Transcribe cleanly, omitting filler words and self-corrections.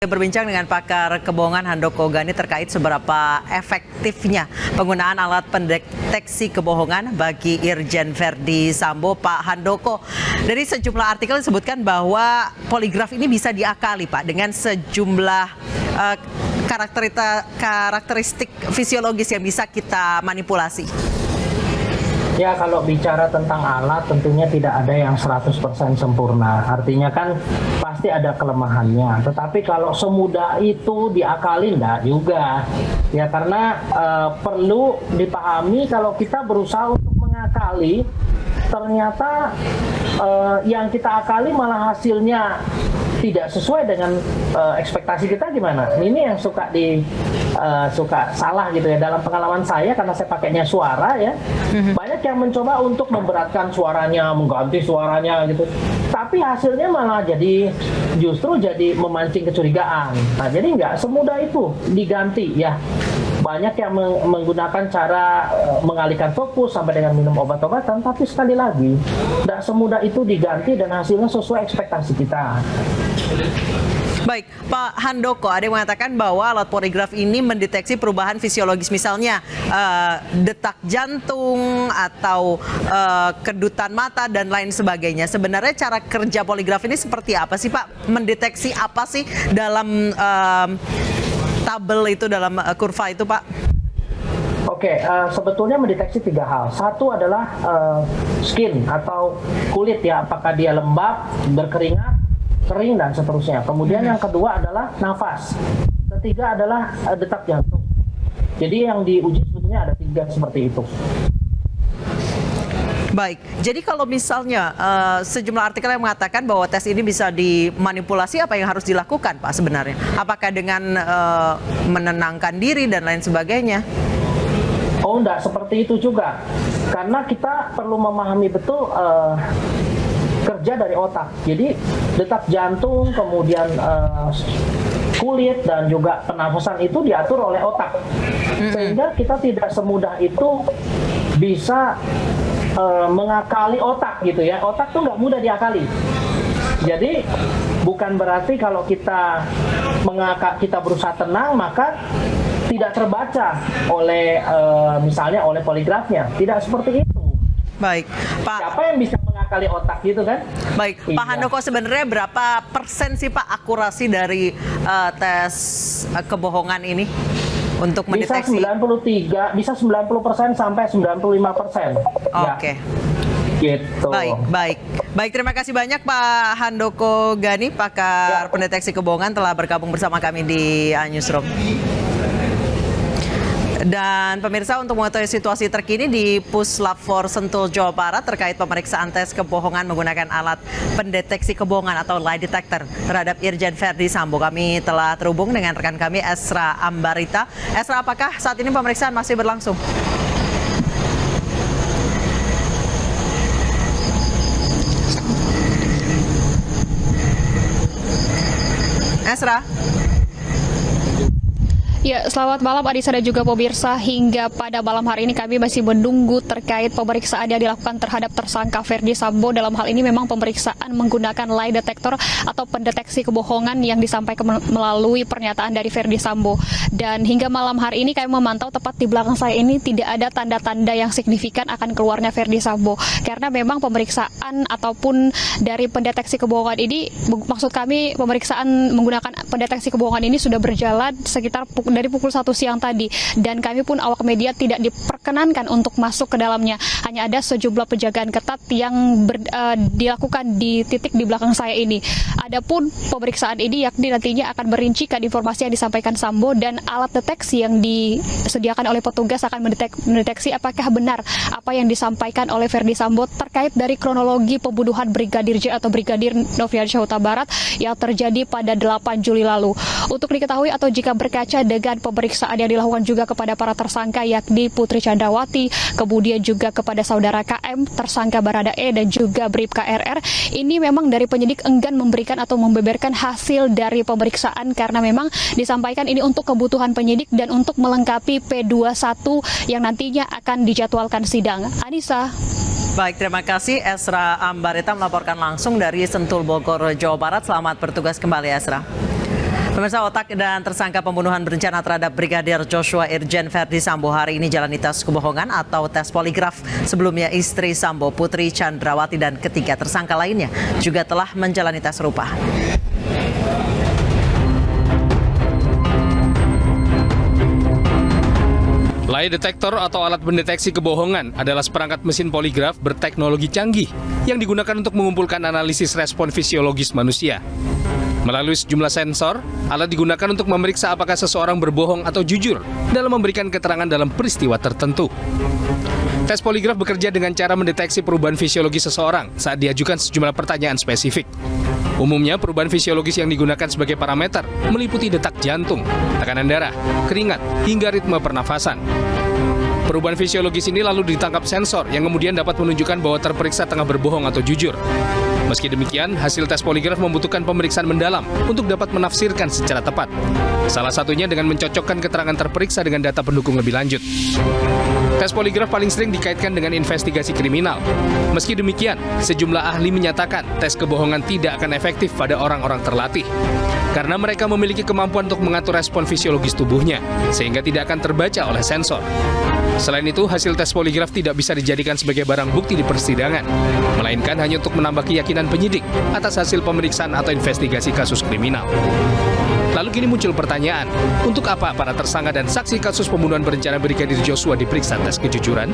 Berbincang dengan pakar kebohongan Handoko Gani terkait seberapa efektifnya penggunaan alat pendeteksi kebohongan bagi Irjen Verdi Sambo. Pak Handoko, dari sejumlah artikel disebutkan bahwa poligraf ini bisa diakali, Pak, dengan sejumlah karakteristik fisiologis yang bisa kita manipulasi. Ya, kalau bicara tentang alat tentunya tidak ada yang 100% sempurna. Artinya kan pasti ada kelemahannya. Tetapi kalau semudah itu diakali enggak juga. Ya, karena perlu dipahami kalau kita berusaha untuk mengakali, ternyata yang kita akali malah hasilnya tidak sesuai dengan ekspektasi kita. Gimana? Ini yang suka salah gitu ya. Dalam pengalaman saya, karena saya pakainya suara ya, banyak yang mencoba untuk memberatkan suaranya, mengganti suaranya gitu. Tapi hasilnya malah justru jadi memancing kecurigaan. Nah, jadi nggak semudah itu diganti ya. Banyak yang menggunakan cara mengalihkan fokus sampai dengan minum obat-obatan, tapi sekali lagi tidak semudah itu diganti dan hasilnya sesuai ekspektasi kita. Baik, Pak Handoko, ada yang mengatakan bahwa alat poligraf ini mendeteksi perubahan fisiologis, misalnya detak jantung atau kedutan mata dan lain sebagainya. Sebenarnya cara kerja poligraf ini seperti apa sih, Pak? Mendeteksi apa sih dalam tabel itu, dalam kurva itu, Pak? Oke, sebetulnya mendeteksi 3 hal. Satu adalah skin atau kulit ya, apakah dia lembab, berkeringat, kering, dan seterusnya. Kemudian yang kedua adalah nafas. Ketiga adalah detak jantung. Jadi yang diuji sebetulnya ada 3 seperti itu. Baik, jadi kalau misalnya sejumlah artikel yang mengatakan bahwa tes ini bisa dimanipulasi, apa yang harus dilakukan, Pak, sebenarnya? Apakah dengan menenangkan diri dan lain sebagainya? Oh, enggak seperti itu juga. Karena kita perlu memahami betul kerja dari otak. Jadi detak jantung, kemudian kulit, dan juga pernafasan itu diatur oleh otak. Sehingga kita tidak semudah itu bisa mengakali otak gitu ya. Otak tuh nggak mudah diakali. Jadi bukan berarti kalau kita berusaha tenang maka tidak terbaca oleh misalnya oleh poligrafnya. Tidak seperti itu. Baik, Pak. Siapa yang bisa mengakali otak gitu kan? Baik, iya. Pak Handoko, sebenarnya berapa persen sih, Pak, akurasi dari tes kebohongan ini untuk mendeteksi? Bisa 90% sampai 95%. Oke. Ya. Gitu. Baik, terima kasih banyak Pak Handoko Gani, pakar pendeteksi kebohongan, telah bergabung bersama kami di Newsroom. Dan pemirsa, untuk mengetahui situasi terkini di Puslap 4 Sentul, Jawa Barat terkait pemeriksaan tes kebohongan menggunakan alat pendeteksi kebohongan atau lie detector terhadap Irjen Verdi Sambo, kami telah terhubung dengan rekan kami Esra Ambarita. Esra, apakah saat ini pemeriksaan masih berlangsung? Esra? Ya, selamat malam Adisa dan juga pemirsa. Hingga pada malam hari ini kami masih menunggu terkait pemeriksaan yang dilakukan terhadap tersangka Verdi Sambo. Dalam hal ini memang pemeriksaan menggunakan lie detector atau pendeteksi kebohongan yang disampaikan melalui pernyataan dari Verdi Sambo. Dan hingga malam hari ini kami memantau tepat di belakang saya ini tidak ada tanda-tanda yang signifikan akan keluarnya Verdi Sambo. Karena memang pemeriksaan ataupun dari pendeteksi kebohongan ini, maksud kami pemeriksaan menggunakan pendeteksi kebohongan ini sudah berjalan sekitar dari pukul 1 siang tadi, dan kami pun awak media tidak diperkenankan untuk masuk ke dalamnya. Hanya ada sejumlah penjagaan ketat yang dilakukan di titik di belakang saya ini. Adapun pemeriksaan ini yakni nantinya akan merincikan informasi yang disampaikan Sambo, dan alat deteksi yang disediakan oleh petugas akan mendeteksi apakah benar apa yang disampaikan oleh Verdi Sambo terkait dari kronologi pembunuhan Brigadir J atau Brigadir Nofriansyah Huta Barat yang terjadi pada 8 Juli lalu. Untuk diketahui atau jika berkaca dengan pemeriksaan yang dilakukan juga kepada para tersangka yakni Putri Chandrawati, kemudian juga kepada saudara KM, tersangka Baradae, dan juga Bribka RR, ini memang dari penyidik enggan memberikan atau membeberkan hasil dari pemeriksaan karena memang disampaikan ini untuk kebutuhan penyidik dan untuk melengkapi P21 yang nantinya akan dijadwalkan sidang. Anissa. Baik, terima kasih Esra Ambarita melaporkan langsung dari Sentul, Bogor, Jawa Barat. Selamat bertugas kembali, Esra. Pemirsa, otak dan tersangka pembunuhan berencana terhadap Brigadir Joshua Irjen Verdi Sambo hari ini jalani tes kebohongan atau tes poligraf. Sebelumnya istri Sambo, Putri Chandrawati, dan ketiga tersangka lainnya juga telah menjalani tes serupa. Lie detektor atau alat pendeteksi kebohongan adalah seperangkat mesin poligraf berteknologi canggih yang digunakan untuk mengumpulkan analisis respon fisiologis manusia. Melalui sejumlah sensor, alat digunakan untuk memeriksa apakah seseorang berbohong atau jujur dalam memberikan keterangan dalam peristiwa tertentu. Tes poligraf bekerja dengan cara mendeteksi perubahan fisiologi seseorang saat diajukan sejumlah pertanyaan spesifik. Umumnya, perubahan fisiologis yang digunakan sebagai parameter meliputi detak jantung, tekanan darah, keringat, hingga ritme pernafasan. Perubahan fisiologis ini lalu ditangkap sensor yang kemudian dapat menunjukkan bahwa terperiksa tengah berbohong atau jujur. Meski demikian, hasil tes poligraf membutuhkan pemeriksaan mendalam untuk dapat menafsirkan secara tepat. Salah satunya dengan mencocokkan keterangan terperiksa dengan data pendukung lebih lanjut. Tes poligraf paling sering dikaitkan dengan investigasi kriminal. Meski demikian, sejumlah ahli menyatakan tes kebohongan tidak akan efektif pada orang-orang terlatih. Karena mereka memiliki kemampuan untuk mengatur respon fisiologis tubuhnya, sehingga tidak akan terbaca oleh sensor. Selain itu, hasil tes poligraf tidak bisa dijadikan sebagai barang bukti di persidangan, melainkan hanya untuk menambah keyakinan penyidik atas hasil pemeriksaan atau investigasi kasus kriminal. Lalu kini muncul pertanyaan, untuk apa para tersangka dan saksi kasus pembunuhan berencana Brigadir Joshua diperiksa tes kejujuran?